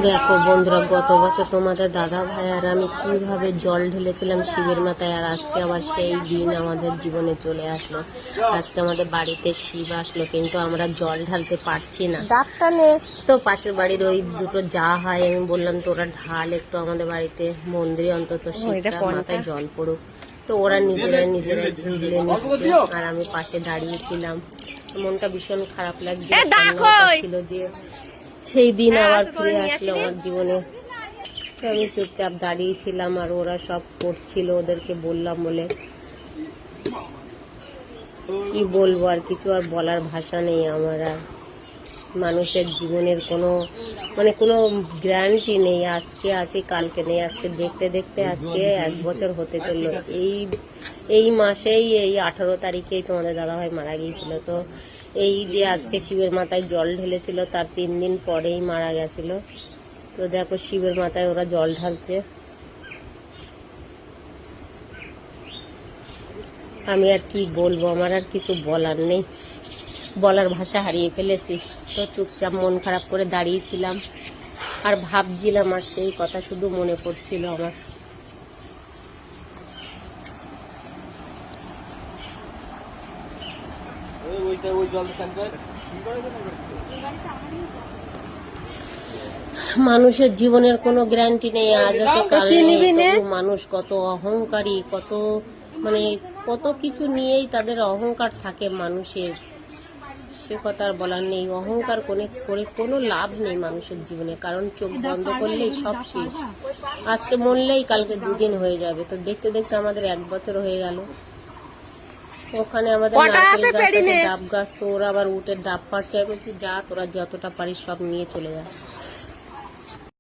দেখো বন্ধুরা, গত বছর তোমাদের দাদা ভাই আর আমি কিভাবে জল ঢেলেছিলাম শিবের মাথায়, আর আজকে আবার সেই দিন আমাদের জীবনে চলে আসলো। আজকে আমাদের বাড়িতে শিব আসলো, কিন্তু আমরা জল ঢালতে পারছি না। ডাক্তারে তো পাশের বাড়ির ওই দুটো যা হয়, আমি বললাম তোরা ঢাল একটু আমাদের বাড়িতে, মন্দিরে অন্তত শিবটার মাথায় জল পড়ুক। তো ওরা নিজেরাই ঢেলে নিচ্ছে, আর আমি পাশে দাঁড়িয়েছিলাম। মনটা ভীষণ খারাপ লাগছিল যে সেই দিন আবার ফিরে আসলো আমার জীবনে। আমি চুপচাপ দাঁড়িয়েছিলাম, আর ওরা সব করছিল, ওদেরকে বললাম বলে। কি বলবো, আর কিছু আর বলার ভাষা নেই আমার। আর মানুষের জীবনের কোনো কোনো গ্যারান্টি নেই, আজকে আছে কালকে নেই। আজকে দেখতে দেখতে আজকে 1 বছর হতে চললো। এই মাসেই, এই 18 তারিখেই তোমাদের দাদাভাই মারা গিয়েছিল। তো এই যে আজকে শিবের মাথায় জল ঢেলেছিল, তার 3 দিন পরেই মারা গেছিল। তো দেখো শিবের মাথায় ওরা জল ঢালছে। আমি আর কি বলবো, আমার আর কিছু বলার নেই, বলার ভাষা হারিয়ে ফেলেছি। তো চুপচাপ মন খারাপ করে দাঁড়িয়েছিলাম আর ভাবছিলাম, আর সেই কথা শুধু মনে পড়ছিল আমার। মানুষের জীবনের কোনো গ্যারান্টি নেই, আজ আছে কাল নেই। মানুষ কত অহংকারী, কত কিছু নিয়েই তাদের অহংকার থাকে মানুষের, সে কথা আর বলার নেই। অহংকার করে কোনো লাভ নেই মানুষের জীবনে, কারণ চোখ বন্ধ করলেই সব শেষ। আজকে মরলেই কালকে 2 দিন হয়ে যাবে। তো দেখতে দেখতে আমাদের 1 বছর হয়ে গেল। ওখানে আমাদের নারকেল গাছ আছে, ডাব গাছ, তো ওরা আবার উঠে ডাব পাড়ছে। আমি বলছি যা, তোরা যতটা পারিস সব নিয়ে চলে যা।